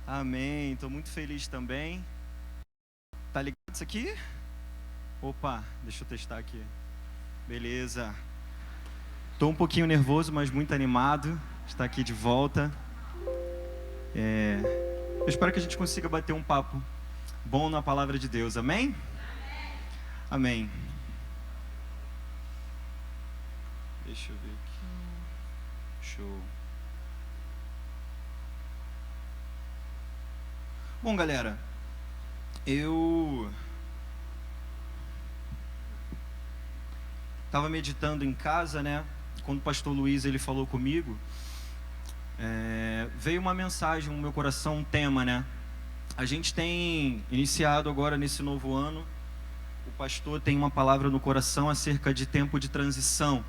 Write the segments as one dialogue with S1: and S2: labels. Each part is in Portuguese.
S1: Amém. Estou muito feliz também. Tá ligado isso aqui? Opa, deixa eu testar aqui. Beleza. Estou um pouquinho nervoso, mas muito animado de estar aqui de volta. Eu espero que a gente consiga bater um papo bom na palavra de Deus. Amém? Amém. Deixa eu ver aqui. Show. Bom, galera, eu estava meditando em casa, né? Quando o pastor Luiz ele falou comigo, veio uma mensagem no meu coração, um tema, né? A gente tem iniciado agora nesse novo ano, o pastor tem uma palavra no coração acerca de tempo de transição.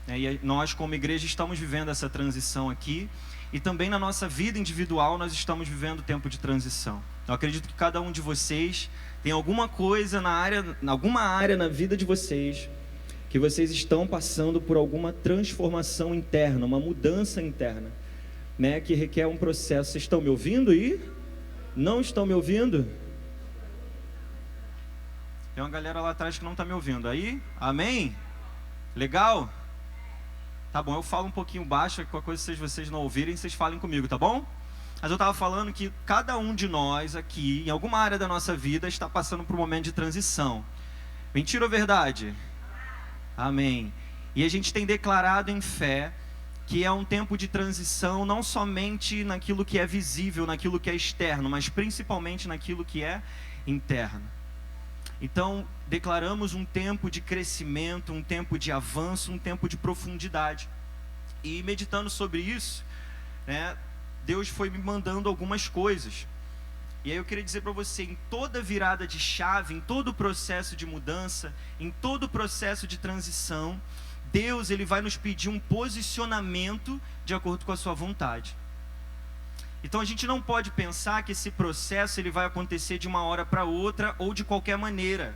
S1: E nós, como igreja, estamos vivendo essa transição aqui. E também na nossa vida individual nós estamos vivendo tempo de transição. Eu acredito que cada um de vocês tem alguma coisa alguma área na vida de vocês que vocês estão passando por alguma transformação interna, uma mudança interna, né, que requer um processo. Vocês estão me ouvindo aí? Não estão me ouvindo? Tem uma galera lá atrás que não está me ouvindo. Aí? Amém? Legal? Tá bom, eu falo um pouquinho baixo, qualquer coisa se vocês não ouvirem, vocês falem comigo, tá bom? Mas eu estava falando que cada um de nós aqui, em alguma área da nossa vida, está passando por um momento de transição. Mentira ou verdade? Amém. E a gente tem declarado em fé que é um tempo de transição não somente naquilo que é visível, naquilo que é externo, mas principalmente naquilo que é interno. Então, declaramos um tempo de crescimento, um tempo de avanço, um tempo de profundidade. E meditando sobre isso, né, Deus foi me mandando algumas coisas. E aí eu queria dizer para você, em toda virada de chave, em todo o processo de mudança, em todo o processo de transição, Deus ele vai nos pedir um posicionamento de acordo com a sua vontade. Então a gente não pode pensar que esse processo ele vai acontecer de uma hora para outra ou de qualquer maneira.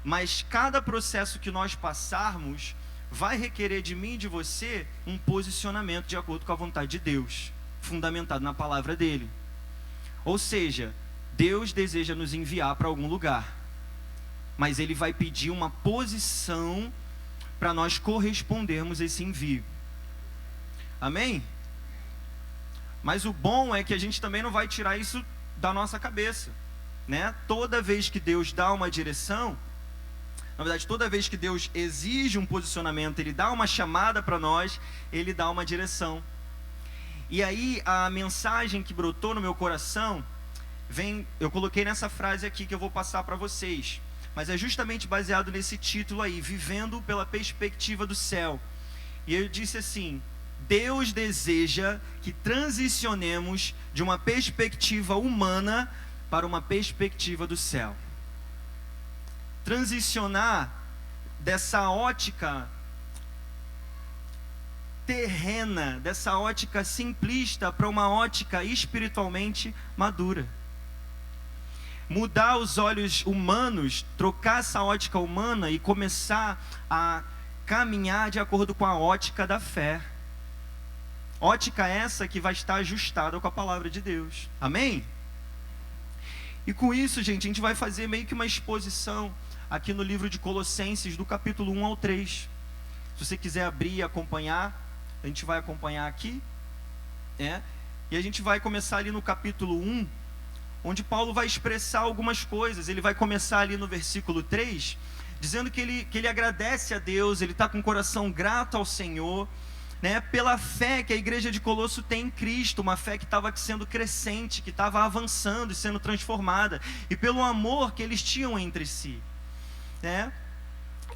S1: Mas cada processo que nós passarmos vai requerer de mim e de você um posicionamento de acordo com a vontade de Deus, fundamentado na palavra dele. Ou seja, Deus deseja nos enviar para algum lugar, mas ele vai pedir uma posição para nós correspondermos a esse envio. Amém? Mas o bom é que a gente também não vai tirar isso da nossa cabeça, né? Toda vez que Deus dá uma direção, na verdade, toda vez que Deus exige um posicionamento, Ele dá uma chamada para nós, Ele dá uma direção. E aí, a mensagem que brotou no meu coração, eu coloquei nessa frase aqui que eu vou passar para vocês, mas é justamente baseado nesse título aí, Vivendo pela Perspectiva do Céu. E eu disse assim: Deus deseja que transicionemos de uma perspectiva humana para uma perspectiva do céu. Transicionar dessa ótica terrena, dessa ótica simplista para uma ótica espiritualmente madura. Mudar os olhos humanos, trocar essa ótica humana e começar a caminhar de acordo com a ótica da fé. Ótica essa que vai estar ajustada com a palavra de Deus. Amém? E com isso, gente, a gente vai fazer meio que uma exposição aqui no livro de Colossenses, do capítulo 1 ao 3. Se você quiser abrir e acompanhar, a gente vai acompanhar aqui. E a gente vai começar ali no capítulo 1, onde Paulo vai expressar algumas coisas. Ele vai começar ali no versículo 3, dizendo que ele agradece a Deus, ele está com o coração grato ao Senhor, né, pela fé que a igreja de Colosso tem em Cristo, uma fé que estava sendo crescente, que estava avançando e sendo transformada, e pelo amor que eles tinham entre si, né?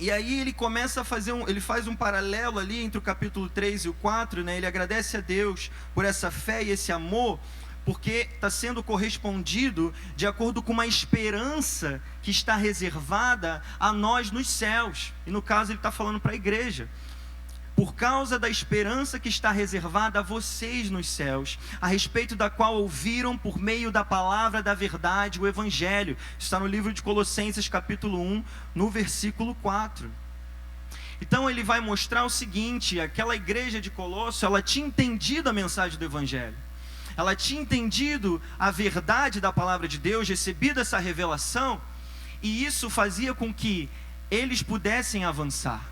S1: E aí ele começa a ele faz um paralelo ali entre o capítulo 3 e o 4, né? Ele agradece a Deus por essa fé e esse amor, porque está sendo correspondido de acordo com uma esperança que está reservada a nós nos céus, e no caso ele está falando para a igreja. Por causa da esperança que está reservada a vocês nos céus, a respeito da qual ouviram por meio da palavra da verdade, o Evangelho. Está no livro de Colossenses capítulo 1, no versículo 4. Então ele vai mostrar o seguinte: aquela igreja de Colosso, ela tinha entendido a mensagem do Evangelho. ela tinha entendido a verdade da palavra de Deus, recebido essa revelação, e isso fazia com que eles pudessem avançar.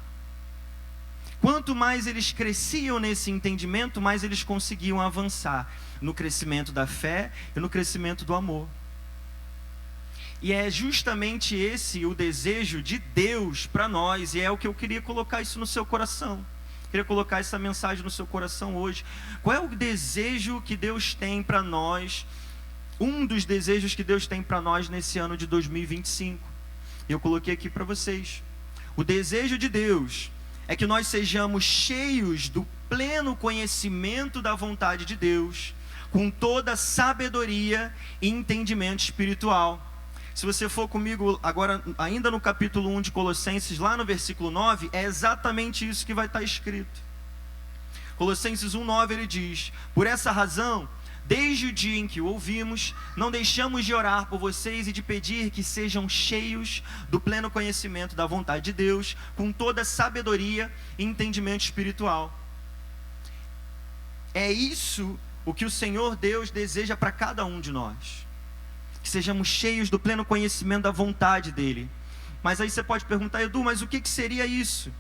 S1: Quanto mais eles cresciam nesse entendimento, mais eles conseguiam avançar no crescimento da fé e no crescimento do amor. E é justamente esse o desejo de Deus para nós, e é o que eu queria colocar isso no seu coração. Queria colocar essa mensagem no seu coração hoje. Qual é o desejo que Deus tem para nós? Um dos desejos que Deus tem para nós nesse ano de 2025. Eu coloquei aqui para vocês. O desejo de Deus é que nós sejamos cheios do pleno conhecimento da vontade de Deus, com toda sabedoria e entendimento espiritual. Se você for comigo agora, ainda no capítulo 1 de Colossenses, lá no versículo 9, é exatamente isso que vai estar escrito. Colossenses 1:9, ele diz: por essa razão, desde o dia em que o ouvimos, não deixamos de orar por vocês e de pedir que sejam cheios do pleno conhecimento da vontade de Deus, com toda sabedoria e entendimento espiritual. É isso o que o Senhor Deus deseja para cada um de nós. Que sejamos cheios do pleno conhecimento da vontade dEle. Mas aí você pode perguntar: Edu, mas o que seria isso?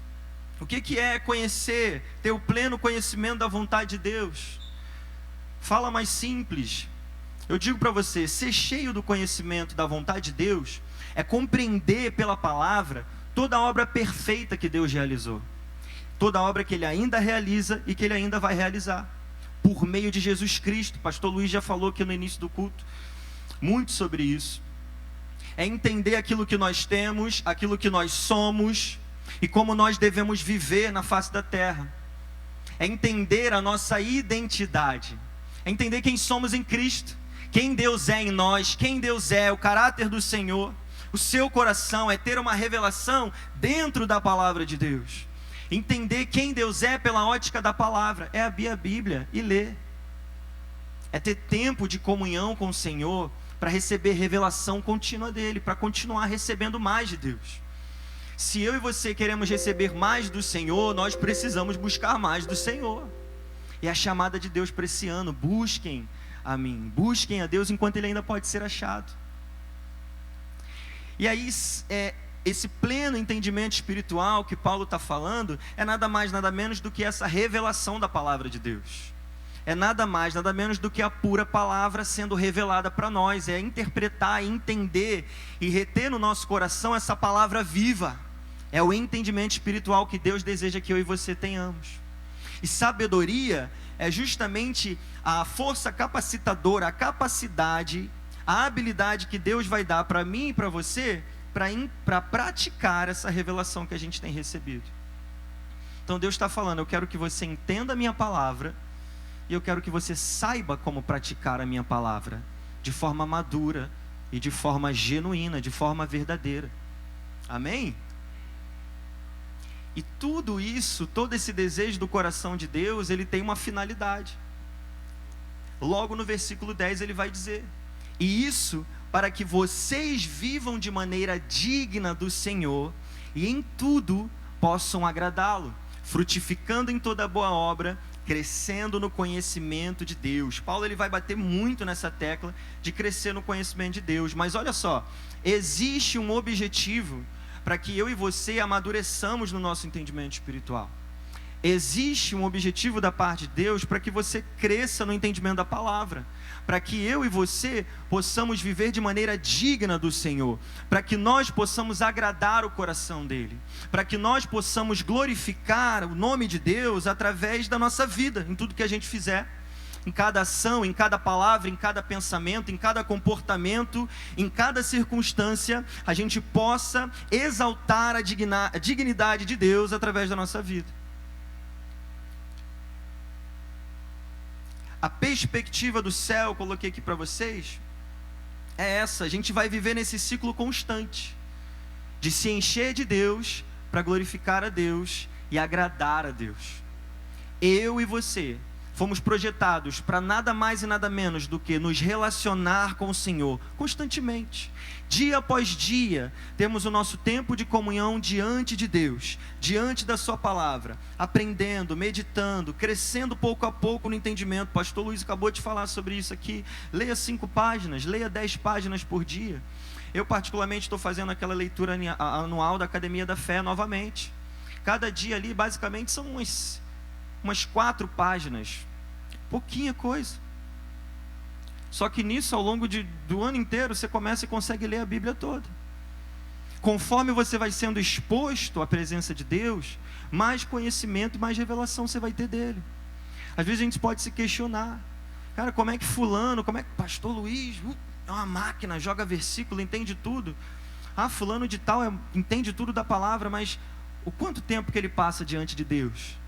S1: O que é conhecer, ter o pleno conhecimento da vontade de Deus? Fala mais simples. Eu digo para você, ser cheio do conhecimento da vontade de Deus é compreender pela palavra toda a obra perfeita que Deus realizou. Toda a obra que Ele ainda realiza e que Ele ainda vai realizar. Por meio de Jesus Cristo. Pastor Luiz já falou aqui no início do culto muito sobre isso. É entender aquilo que nós temos, aquilo que nós somos e como nós devemos viver na face da terra. É entender a nossa identidade. É entender quem somos em Cristo, quem Deus é em nós, quem Deus é, o caráter do Senhor. O seu coração é ter uma revelação dentro da palavra de Deus. Entender quem Deus é pela ótica da palavra, é abrir a Bíblia e ler. É ter tempo de comunhão com o Senhor, para receber revelação contínua dEle, para continuar recebendo mais de Deus. Se eu e você queremos receber mais do Senhor, nós precisamos buscar mais do Senhor. E a chamada de Deus para esse ano: busquem a mim, busquem a Deus enquanto Ele ainda pode ser achado. E aí, esse pleno entendimento espiritual que Paulo está falando, é nada mais, nada menos do que essa revelação da palavra de Deus. É nada mais, nada menos do que a pura palavra sendo revelada para nós. É interpretar, entender e reter no nosso coração essa palavra viva. É o entendimento espiritual que Deus deseja que eu e você tenhamos. E sabedoria é justamente a força capacitadora, a capacidade, a habilidade que Deus vai dar para mim e para você, para praticar essa revelação que a gente tem recebido. Então Deus está falando: eu quero que você entenda a minha palavra, e eu quero que você saiba como praticar a minha palavra, de forma madura e de forma genuína, de forma verdadeira. Amém? E tudo isso, todo esse desejo do coração de Deus, ele tem uma finalidade. Logo no versículo 10 ele vai dizer: e isso para que vocês vivam de maneira digna do Senhor, e em tudo possam agradá-lo, frutificando em toda boa obra, crescendo no conhecimento de Deus. Paulo ele vai bater muito nessa tecla de crescer no conhecimento de Deus. Mas olha só, existe um objetivo para que eu e você amadureçamos no nosso entendimento espiritual. Existe um objetivo da parte de Deus para que você cresça no entendimento da palavra, para que eu e você possamos viver de maneira digna do Senhor, para que nós possamos agradar o coração dEle, para que nós possamos glorificar o nome de Deus através da nossa vida, em tudo que a gente fizer, em cada ação, em cada palavra, em cada pensamento, em cada comportamento, em cada circunstância, a gente possa exaltar a dignidade de Deus através da nossa vida. A perspectiva do céu, coloquei aqui para vocês, é essa: a gente vai viver nesse ciclo constante, de se encher de Deus, para glorificar a Deus e agradar a Deus. Eu e você, fomos projetados para nada mais e nada menos do que nos relacionar com o Senhor constantemente. Dia após dia, temos o nosso tempo de comunhão diante de Deus, diante da sua palavra, aprendendo, meditando, crescendo pouco a pouco no entendimento. Pastor Luiz acabou de falar sobre isso aqui. Leia 5 páginas, leia 10 páginas por dia. Eu particularmente estou fazendo aquela leitura anual da Academia da Fé novamente. Cada dia ali, basicamente, são umas 4 páginas. Pouquinha coisa. Só que nisso, ao longo do ano inteiro, você começa e consegue ler a Bíblia toda. Conforme você vai sendo exposto à presença de Deus, mais conhecimento e mais revelação você vai ter dele. Às vezes a gente pode se questionar. Cara, como é que fulano, como é que pastor Luiz, é uma máquina, joga versículo, entende tudo. Fulano de tal entende tudo da palavra, mas o quanto tempo que ele passa diante de Deus?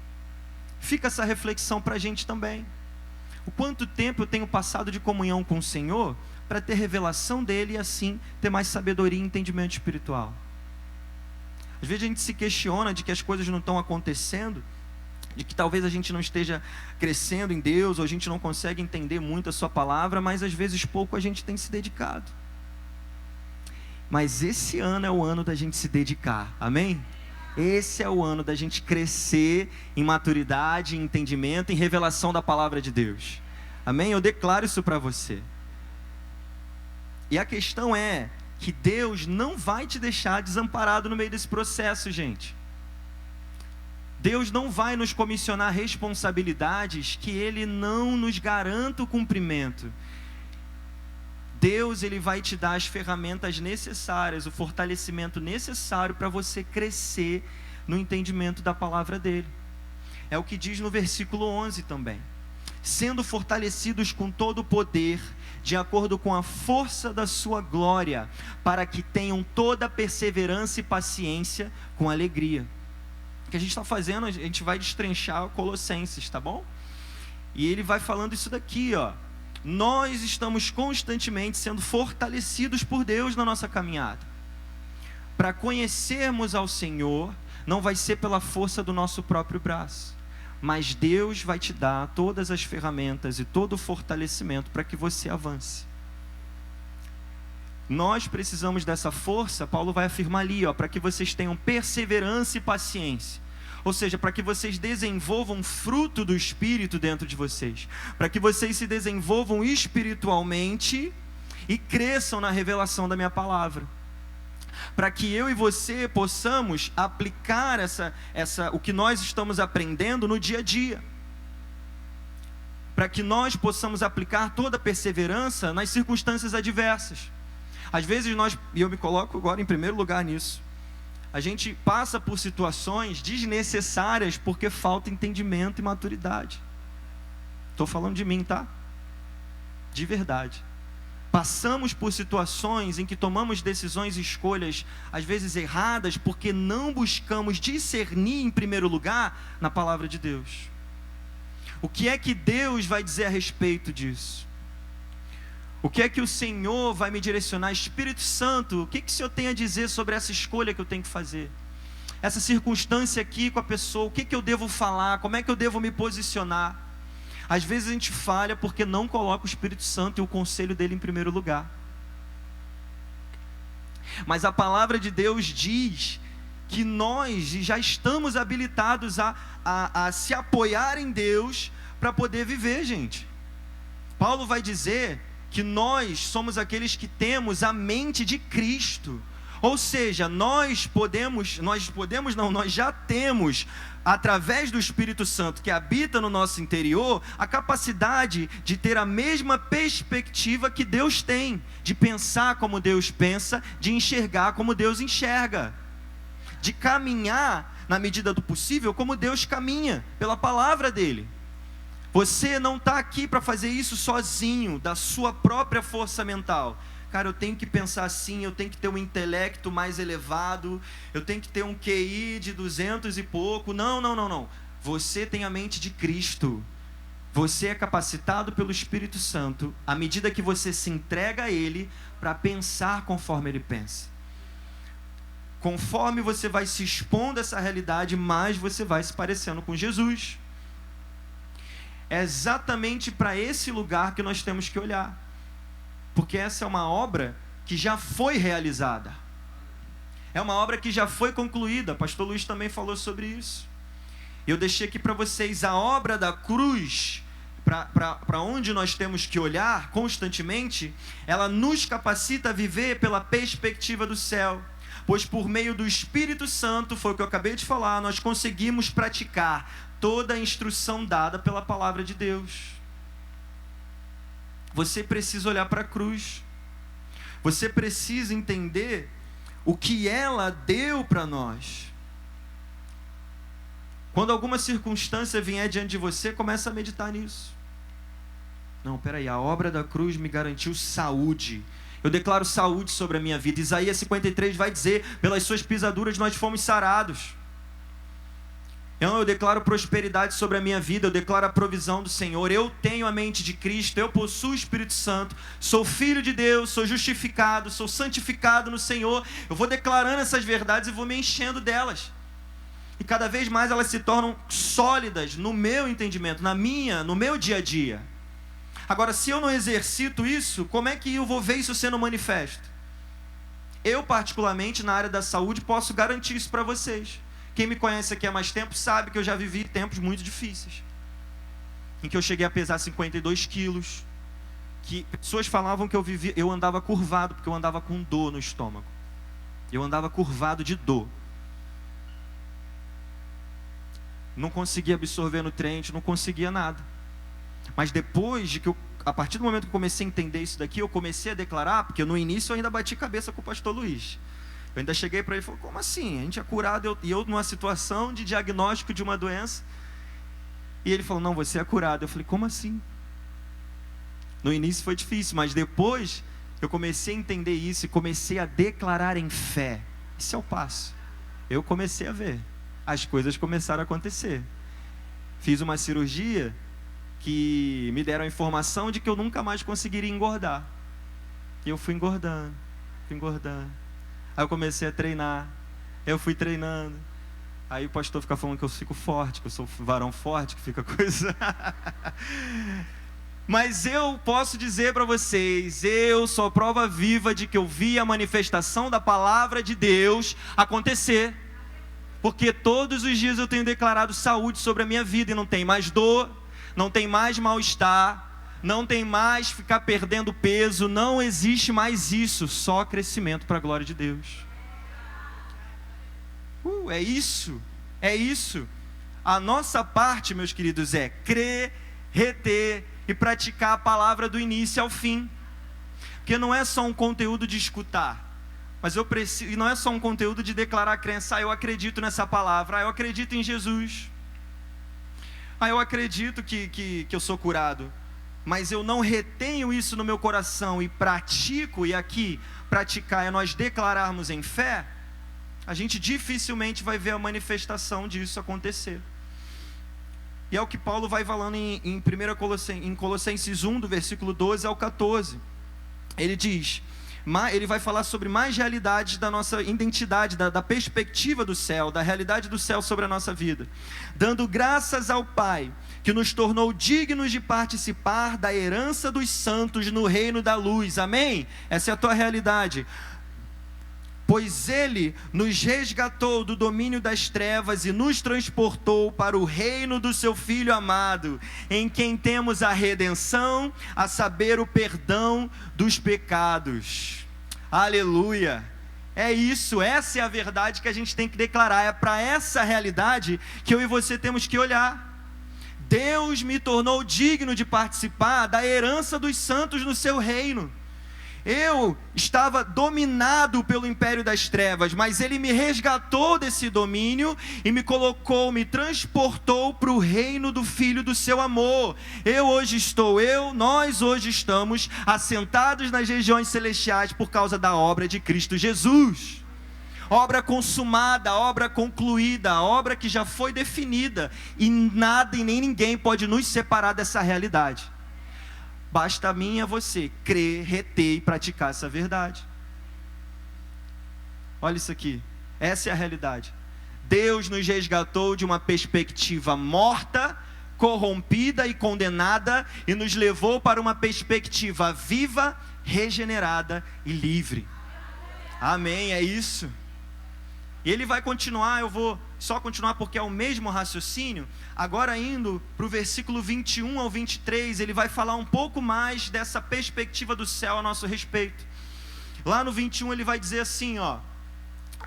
S1: Fica essa reflexão para a gente também. O quanto tempo eu tenho passado de comunhão com o Senhor para ter revelação dele e assim ter mais sabedoria e entendimento espiritual. Às vezes a gente se questiona de que as coisas não estão acontecendo, de que talvez a gente não esteja crescendo em Deus, ou a gente não consegue entender muito a sua palavra, mas às vezes pouco a gente tem se dedicado. Mas esse ano é o ano da gente se dedicar, amém? Esse é o ano da gente crescer em maturidade, em entendimento, em revelação da palavra de Deus. Amém? Eu declaro isso para você. E a questão é que Deus não vai te deixar desamparado no meio desse processo, gente. Deus não vai nos comissionar responsabilidades que Ele não nos garanta o cumprimento. Deus, Ele vai te dar as ferramentas necessárias, o fortalecimento necessário para você crescer no entendimento da palavra dEle. É o que diz no versículo 11 também. Sendo fortalecidos com todo o poder, de acordo com a força da sua glória, para que tenham toda a perseverança e paciência com alegria. O que a gente está fazendo, a gente vai destrinchar Colossenses, tá bom? E ele vai falando isso daqui, ó. Nós estamos constantemente sendo fortalecidos por Deus na nossa caminhada. Para conhecermos ao Senhor, não vai ser pela força do nosso próprio braço, mas Deus vai te dar todas as ferramentas e todo o fortalecimento para que você avance. Nós precisamos dessa força, Paulo vai afirmar ali, ó, para que vocês tenham perseverança e paciência. Ou seja, para que vocês desenvolvam fruto do Espírito dentro de vocês. Para que vocês se desenvolvam espiritualmente e cresçam na revelação da minha palavra. Para que eu e você possamos aplicar o que nós estamos aprendendo no dia a dia. Para que nós possamos aplicar toda a perseverança nas circunstâncias adversas. Às vezes e eu me coloco agora em primeiro lugar nisso, a gente passa por situações desnecessárias porque falta entendimento e maturidade. Estou falando de mim, tá? De verdade. Passamos por situações em que tomamos decisões e escolhas, às vezes erradas, porque não buscamos discernir em primeiro lugar na palavra de Deus. O que é que Deus vai dizer a respeito disso? O que é que o Senhor vai me direcionar? Espírito Santo, o que o Senhor tem a dizer sobre essa escolha que eu tenho que fazer? Essa circunstância aqui com a pessoa, o que eu devo falar? Como é que eu devo me posicionar? Às vezes a gente falha porque não coloca o Espírito Santo e o conselho dele em primeiro lugar. Mas a palavra de Deus diz que nós já estamos habilitados a se apoiar em Deus para poder viver, gente. Paulo vai dizer que nós somos aqueles que temos a mente de Cristo. Ou seja, nós já temos, através do Espírito Santo que habita no nosso interior, a capacidade de ter a mesma perspectiva que Deus tem, de pensar como Deus pensa, de enxergar como Deus enxerga, de caminhar na medida do possível como Deus caminha, pela palavra dele. Você não está aqui para fazer isso sozinho, da sua própria força mental. Cara, eu tenho que pensar assim, eu tenho que ter um intelecto mais elevado, eu tenho que ter um QI de 200 e pouco. Não. Você tem a mente de Cristo. Você é capacitado pelo Espírito Santo, à medida que você se entrega a Ele, para pensar conforme Ele pensa. Conforme você vai se expondo a essa realidade, mais você vai se parecendo com Jesus. é exatamente para esse lugar que nós temos que olhar. Porque essa é uma obra que já foi realizada. É uma obra que já foi concluída. Pastor Luiz também falou sobre isso. Eu deixei aqui para vocês a obra da cruz, para onde nós temos que olhar constantemente. Ela nos capacita a viver pela perspectiva do céu. Pois por meio do Espírito Santo, foi o que eu acabei de falar, nós conseguimos praticar toda a instrução dada pela palavra de Deus. Você precisa olhar para a cruz. Você precisa entender o que ela deu para nós. Quando alguma circunstância vier diante de você, começa a meditar nisso. Não, peraí, a obra da cruz me garantiu saúde. Eu declaro saúde sobre a minha vida. Isaías 53 vai dizer, pelas suas pisaduras nós fomos sarados. Então eu declaro prosperidade sobre a minha vida, eu declaro a provisão do Senhor. Eu tenho a mente de Cristo, eu possuo o Espírito Santo, sou filho de Deus, sou justificado, sou santificado no Senhor. Eu vou declarando essas verdades e vou me enchendo delas. E cada vez mais elas se tornam sólidas no meu entendimento, no meu dia a dia. Agora, se eu não exercito isso, como é que eu vou ver isso sendo manifesto? Eu, particularmente, na área da saúde, posso garantir isso para vocês. Quem me conhece aqui há mais tempo sabe que eu já vivi tempos muito difíceis. Em que eu cheguei a pesar 52 quilos. Que pessoas falavam que eu andava curvado, porque eu andava com dor no estômago. Eu andava curvado de dor. Não conseguia absorver nutrientes, não conseguia nada. Mas depois de que a partir do momento que eu comecei a entender isso daqui, eu comecei a declarar, porque no início eu ainda bati cabeça com o pastor Luiz. Eu ainda cheguei para ele e falei, como assim? A gente é curado, e eu numa situação de diagnóstico de uma doença. E ele falou, não, você é curado. Eu falei, como assim? No início foi difícil, mas depois eu comecei a entender isso e comecei a declarar em fé. Esse é o passo. Eu comecei a ver. As coisas começaram a acontecer. Fiz uma cirurgia que me deram a informação de que eu nunca mais conseguiria engordar. E eu fui engordando. Aí eu comecei a treinar. Eu fui treinando. Aí o pastor fica falando que eu fico forte, que eu sou varão forte, que fica coisa... Mas eu posso dizer para vocês, eu sou prova viva de que eu vi a manifestação da palavra de Deus acontecer. Porque todos os dias eu tenho declarado saúde sobre a minha vida e não tem mais dor, não tem mais mal-estar, não tem mais ficar perdendo peso, não existe mais isso, só crescimento para a glória de Deus. É isso. A nossa parte, meus queridos, é crer, reter e praticar a palavra do início ao fim. Porque não é só um conteúdo de escutar, mas eu preciso, e não é só um conteúdo de declarar a crença, eu acredito nessa palavra, eu acredito em Jesus, eu acredito que eu sou curado, mas eu não retenho isso no meu coração e pratico, e aqui praticar é nós declararmos em fé, a gente dificilmente vai ver a manifestação disso acontecer. E é o que Paulo vai falando em Colossenses 1, do versículo 12 ao 14. Ele diz, ele vai falar sobre mais realidades da nossa identidade, da perspectiva do céu, da realidade do céu sobre a nossa vida. Dando graças ao Pai, que nos tornou dignos de participar da herança dos santos no reino da luz. Amém? Essa é a tua realidade. Pois Ele nos resgatou do domínio das trevas e nos transportou para o reino do seu Filho amado, em quem temos a redenção, a saber, o perdão dos pecados. Aleluia! É isso, essa é a verdade que a gente tem que declarar, é para essa realidade que eu e você temos que olhar. Deus me tornou digno de participar da herança dos santos no seu reino. Eu estava dominado pelo império das trevas, mas Ele me resgatou desse domínio e me transportou para o reino do Filho do seu amor. Nós hoje estamos assentados nas regiões celestiais por causa da obra de Cristo Jesus. Obra consumada, obra concluída, obra que já foi definida, e nada e nem ninguém pode nos separar dessa realidade. Basta a mim e a você crer, reter e praticar essa verdade. Olha isso aqui, essa é a realidade. Deus nos resgatou de uma perspectiva morta, corrompida e condenada e nos levou para uma perspectiva viva, regenerada e livre. Amém, é isso. E ele vai continuar, eu vou só continuar porque é o mesmo raciocínio. Agora indo para o versículo 21 ao 23, ele vai falar um pouco mais dessa perspectiva do céu a nosso respeito. Lá no 21 ele vai dizer assim, ó: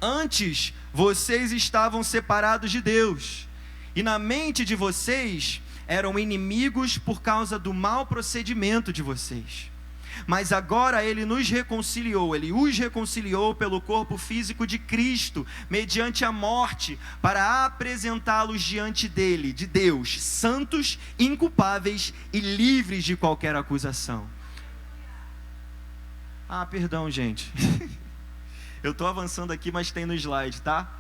S1: antes vocês estavam separados de Deus, e na mente de vocês eram inimigos por causa do mau procedimento de vocês. Mas agora Ele os reconciliou pelo corpo físico de Cristo, mediante a morte, para apresentá-los diante dele, de Deus, santos, inculpáveis e livres de qualquer acusação. Perdão, gente. Eu estou avançando aqui, mas tem no slide, tá?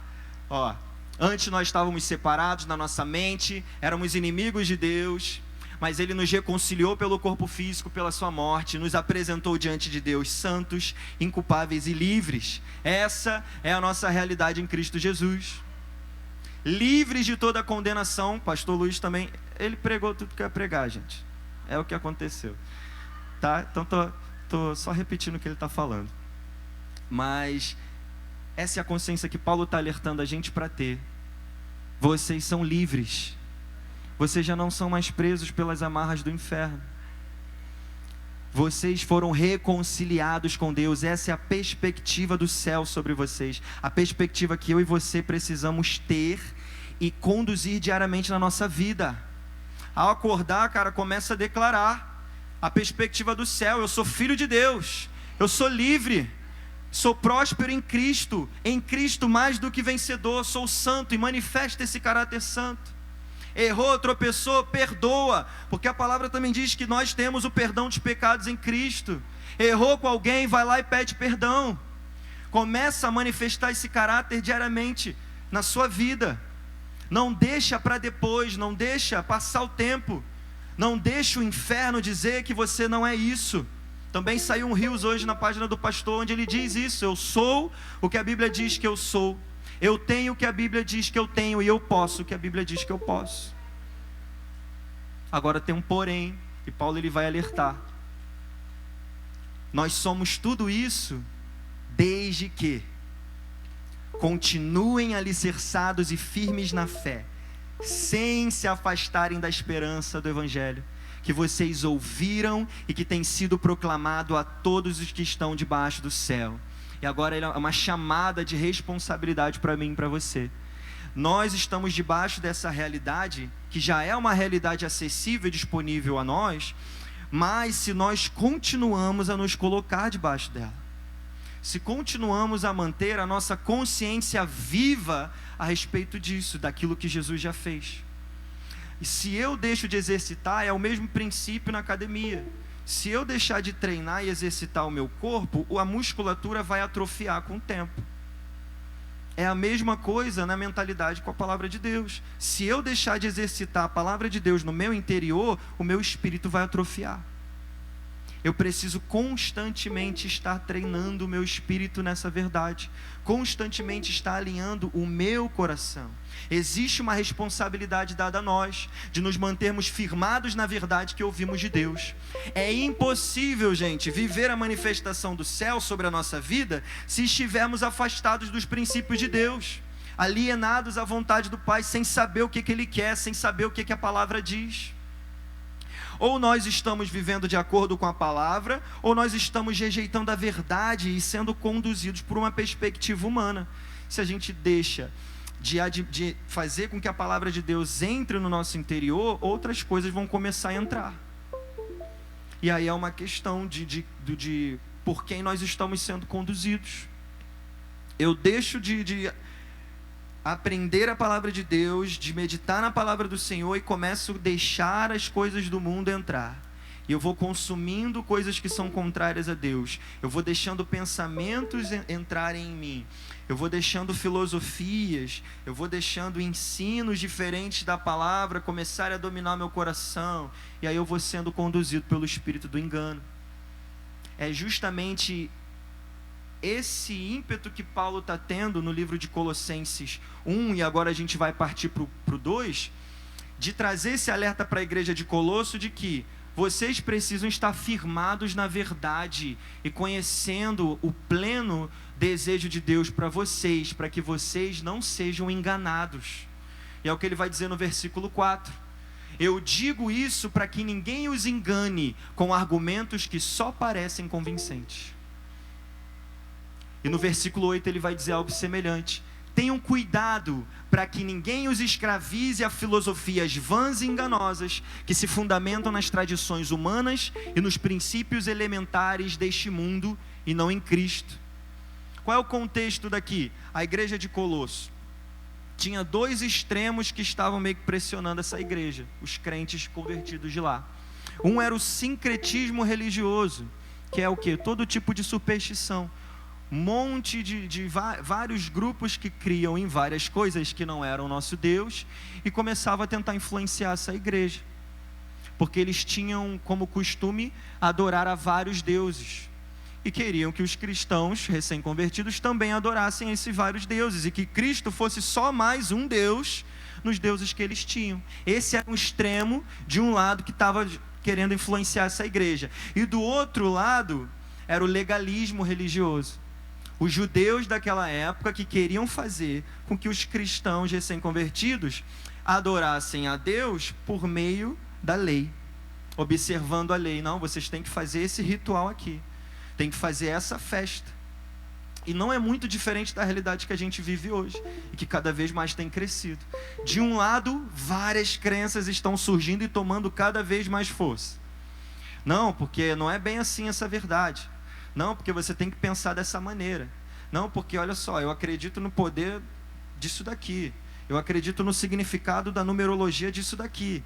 S1: Ó, antes nós estávamos separados na nossa mente, éramos inimigos de Deus, mas Ele nos reconciliou pelo corpo físico, pela sua morte, nos apresentou diante de Deus santos, inculpáveis e livres. Essa é a nossa realidade em Cristo Jesus. Livres de toda condenação. Pastor Luiz também, ele pregou tudo que ia pregar, gente. É o que aconteceu. Tá? Então tô só repetindo o que ele está falando. Mas essa é a consciência que Paulo está alertando a gente para ter. Vocês são livres. Vocês já não são mais presos pelas amarras do inferno. Vocês foram reconciliados com Deus. Essa é a perspectiva do céu sobre vocês. A perspectiva que eu e você precisamos ter e conduzir diariamente na nossa vida. Ao acordar, cara, começa a declarar a perspectiva do céu. Eu sou filho de Deus. Eu sou livre. Sou próspero em Cristo mais do que vencedor. Sou santo e manifesta esse caráter santo. Errou, tropeçou, perdoa, porque a palavra também diz que nós temos o perdão dos pecados em Cristo. Errou com alguém, vai lá e pede perdão. Começa a manifestar esse caráter diariamente na sua vida. Não deixa para depois, não deixa passar o tempo. Não deixa o inferno dizer que você não é isso. Também saiu um Rios hoje na página do pastor, onde ele diz isso: eu sou o que a Bíblia diz que eu sou. Eu tenho o que a Bíblia diz que eu tenho, e eu posso o que a Bíblia diz que eu posso. Agora tem um porém, e Paulo ele vai alertar. Nós somos tudo isso desde que continuem alicerçados e firmes na fé, sem se afastarem da esperança do Evangelho, que vocês ouviram e que tem sido proclamado a todos os que estão debaixo do céu. E agora é uma chamada de responsabilidade para mim e para você. Nós estamos debaixo dessa realidade, que já é uma realidade acessível e disponível a nós, mas se nós continuamos a nos colocar debaixo dela, se continuamos a manter a nossa consciência viva a respeito disso, daquilo que Jesus já fez. E se eu deixo de exercitar, é o mesmo princípio na academia. Se eu deixar de treinar e exercitar o meu corpo, a musculatura vai atrofiar com o tempo. É a mesma coisa na mentalidade com a palavra de Deus. Se eu deixar de exercitar a palavra de Deus no meu interior, o meu espírito vai atrofiar. Eu preciso constantemente estar treinando o meu espírito nessa verdade, constantemente estar alinhando o meu coração. Existe uma responsabilidade dada a nós, de nos mantermos firmados na verdade que ouvimos de Deus. É impossível, gente, viver a manifestação do céu sobre a nossa vida se estivermos afastados dos princípios de Deus, alienados à vontade do Pai, sem saber o que Ele quer, sem saber o que a palavra diz. Ou nós estamos vivendo de acordo com a palavra, ou nós estamos rejeitando a verdade e sendo conduzidos por uma perspectiva humana. Se a gente deixa de fazer com que a palavra de Deus entre no nosso interior, outras coisas vão começar a entrar. E aí é uma questão de por quem nós estamos sendo conduzidos. Eu deixo de aprender a palavra de Deus, de meditar na palavra do Senhor, e começo a deixar as coisas do mundo entrar. E eu vou consumindo coisas que são contrárias a Deus. Eu vou deixando pensamentos entrarem em mim. Eu vou deixando filosofias. Eu vou deixando ensinos diferentes da palavra começarem a dominar meu coração. E aí eu vou sendo conduzido pelo espírito do engano. É justamente esse ímpeto que Paulo está tendo no livro de Colossenses 1, e agora a gente vai partir para o 2, de trazer esse alerta para a igreja de Colosso de que vocês precisam estar firmados na verdade e conhecendo o pleno desejo de Deus para vocês, para que vocês não sejam enganados. E é o que ele vai dizer no versículo 4. Eu digo isso para que ninguém os engane com argumentos que só parecem convincentes. E no versículo 8 ele vai dizer algo semelhante. Tenham cuidado para que ninguém os escravize a filosofias vãs e enganosas que se fundamentam nas tradições humanas e nos princípios elementares deste mundo e não em Cristo. Qual é o contexto daqui? A igreja de Colosso tinha dois extremos que estavam meio que pressionando essa igreja, os crentes convertidos de lá. Um era o sincretismo religioso, que é o quê? Todo tipo de superstição. Monte de vários grupos que criam em várias coisas que não eram nosso Deus e começava a tentar influenciar essa igreja, porque eles tinham como costume adorar a vários deuses e queriam que os cristãos recém-convertidos também adorassem esses vários deuses e que Cristo fosse só mais um Deus nos deuses que eles tinham. Esse era um extremo de um lado que estava querendo influenciar essa igreja, e do outro lado era o legalismo religioso. Os judeus daquela época que queriam fazer com que os cristãos recém-convertidos adorassem a Deus por meio da lei, observando a lei. Não, vocês têm que fazer esse ritual aqui, tem que fazer essa festa. E não é muito diferente da realidade que a gente vive hoje e que cada vez mais tem crescido. De um lado, várias crenças estão surgindo e tomando cada vez mais força. Não, porque não é bem assim essa verdade. Não, porque você tem que pensar dessa maneira. Não, porque olha só, eu acredito no poder disso daqui. Eu acredito no significado da numerologia disso daqui.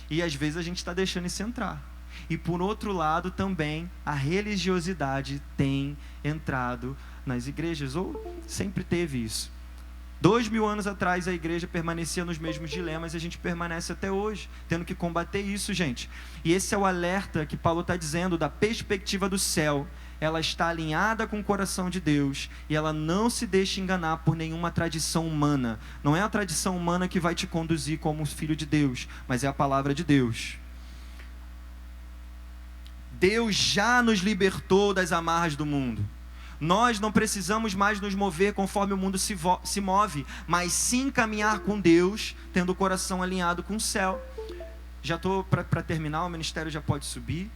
S1: E às vezes a gente está deixando isso entrar. E por outro lado também, a religiosidade tem entrado nas igrejas, ou sempre teve isso. 2000 anos atrás a igreja permanecia nos mesmos dilemas e a gente permanece até hoje, tendo que combater isso, gente. E esse é o alerta que Paulo está dizendo da perspectiva do céu. Ela está alinhada com o coração de Deus e ela não se deixa enganar por nenhuma tradição humana. Não é a tradição humana que vai te conduzir como filho de Deus, mas é a palavra de Deus. Deus já nos libertou das amarras do mundo. Nós não precisamos mais nos mover conforme o mundo se move, mas sim caminhar com Deus, tendo o coração alinhado com o céu. Já estou para terminar, o ministério já pode subir.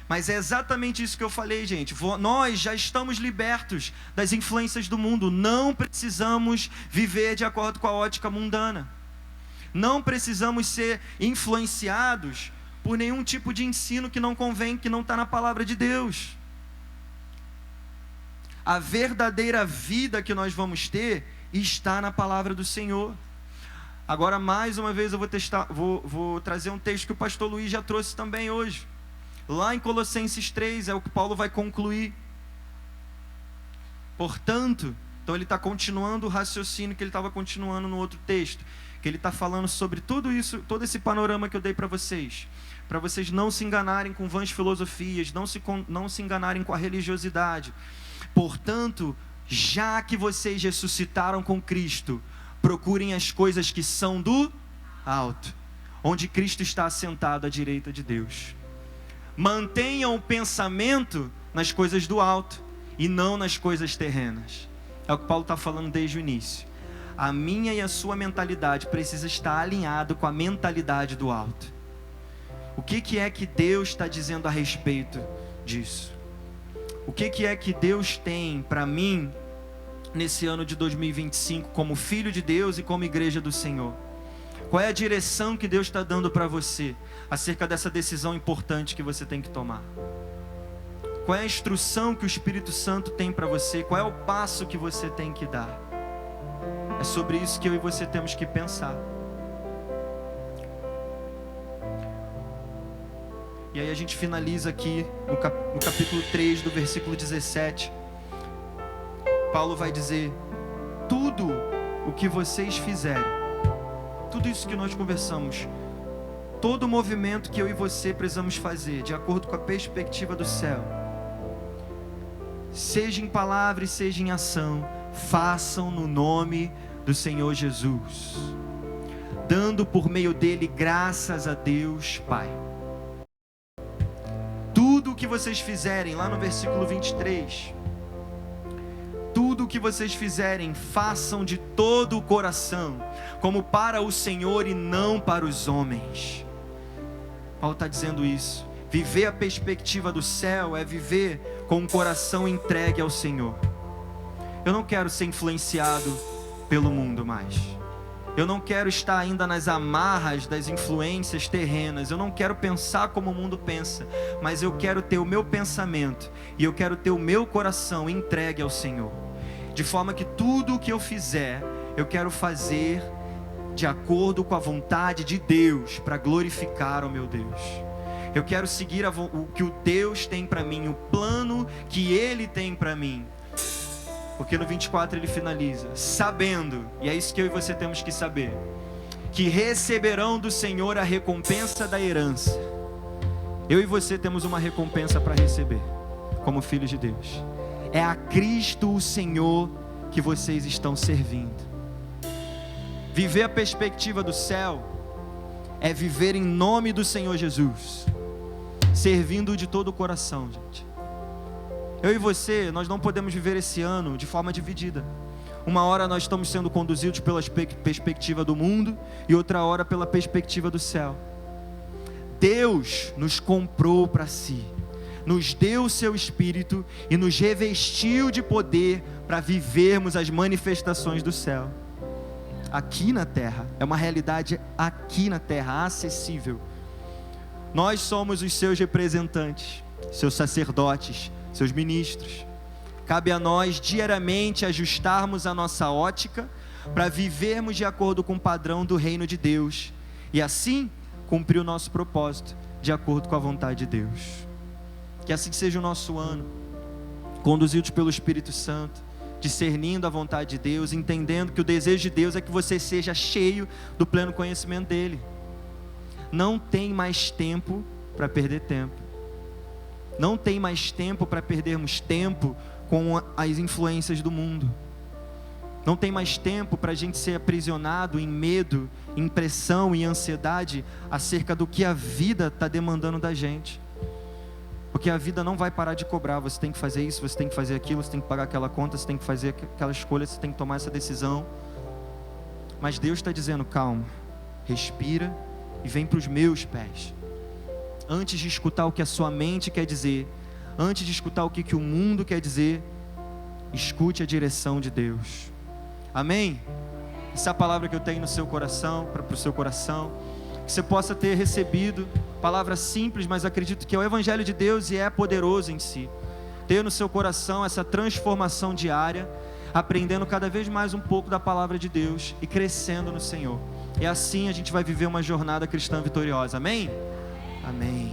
S1: Mas é exatamente isso que eu falei, gente. Nós já estamos libertos das influências do mundo. Não precisamos viver de acordo com a ótica mundana. Não precisamos ser influenciados por nenhum tipo de ensino que não convém, que não está na palavra de Deus. A verdadeira vida que nós vamos ter está na palavra do Senhor. Agora, mais uma vez, eu vou trazer um texto que o pastor Luiz já trouxe também hoje. Lá em Colossenses 3, é o que Paulo vai concluir. Portanto, então ele está continuando o raciocínio que ele estava continuando no outro texto, que ele está falando sobre tudo isso, todo esse panorama que eu dei para vocês não se enganarem com vãs filosofias, não se enganarem com a religiosidade. Portanto, já que vocês ressuscitaram com Cristo, procurem as coisas que são do alto, onde Cristo está assentado à direita de Deus. Mantenham o pensamento nas coisas do alto e não nas coisas terrenas. É o que Paulo está falando desde o início. A minha e a sua mentalidade precisa estar alinhado com a mentalidade do alto. O que é que Deus está dizendo a respeito disso? O que é que Deus tem para mim nesse ano de 2025 como filho de Deus e como igreja do Senhor? Qual é a direção que Deus está dando para você acerca dessa decisão importante que você tem que tomar? Qual é a instrução que o Espírito Santo tem para você? Qual é o passo que você tem que dar? É sobre isso que eu e você temos que pensar. E aí a gente finaliza aqui no capítulo 3, do versículo 17. Paulo vai dizer: tudo o que vocês fizerem, tudo isso que nós conversamos, todo o movimento que eu e você precisamos fazer, de acordo com a perspectiva do céu, seja em palavra e seja em ação, façam no nome do Senhor Jesus, dando por meio dele graças a Deus Pai. Tudo o que vocês fizerem, lá no versículo 23, tudo o que vocês fizerem, façam de todo o coração, como para o Senhor e não para os homens. Paulo está dizendo isso. Viver a perspectiva do céu é viver com um coração entregue ao Senhor. Eu não quero ser influenciado pelo mundo mais. Eu não quero estar ainda nas amarras das influências terrenas. Eu não quero pensar como o mundo pensa, mas eu quero ter o meu pensamento e eu quero ter o meu coração entregue ao Senhor. De forma que tudo o que eu fizer, eu quero fazer de acordo com a vontade de Deus, para glorificar o meu Deus. Eu quero seguir o que o Deus tem para mim, o plano que Ele tem para mim. Porque no 24 ele finaliza, sabendo, e é isso que eu e você temos que saber, que receberão do Senhor a recompensa da herança. Eu e você temos uma recompensa para receber, como filhos de Deus. É a Cristo o Senhor que vocês estão servindo. Viver a perspectiva do céu é viver em nome do Senhor Jesus, servindo de todo o coração, gente. Eu e você, nós não podemos viver esse ano de forma dividida. Uma hora nós estamos sendo conduzidos pela perspectiva do mundo e outra hora pela perspectiva do céu. Deus nos comprou para si, nos deu o seu Espírito e nos revestiu de poder para vivermos as manifestações do céu. Aqui na terra, é uma realidade aqui na terra, acessível. Nós somos os seus representantes, seus sacerdotes, seus ministros. Cabe a nós diariamente ajustarmos a nossa ótica para vivermos de acordo com o padrão do reino de Deus e assim cumprir o nosso propósito de acordo com a vontade de Deus. Que assim seja o nosso ano, conduzidos pelo Espírito Santo, discernindo a vontade de Deus, entendendo que o desejo de Deus é que você seja cheio do pleno conhecimento dele. Não tem mais tempo para perder tempo. Não tem mais tempo para perdermos tempo com as influências do mundo. Não tem mais tempo para a gente ser aprisionado em medo, em pressão e ansiedade acerca do que a vida está demandando da gente. Porque a vida não vai parar de cobrar. Você tem que fazer isso, você tem que fazer aquilo, você tem que pagar aquela conta, você tem que fazer aquela escolha, você tem que tomar essa decisão. Mas Deus está dizendo, calma, respira e vem para os meus pés. Antes de escutar o que a sua mente quer dizer, antes de escutar o que o mundo quer dizer, escute a direção de Deus. Amém? Essa é a palavra que eu tenho no seu coração, para o seu coração, que você possa ter recebido, palavra simples, mas acredito que é o Evangelho de Deus e é poderoso em si. Ter no seu coração essa transformação diária, aprendendo cada vez mais um pouco da palavra de Deus e crescendo no Senhor. E assim a gente vai viver uma jornada cristã vitoriosa. Amém? Amém.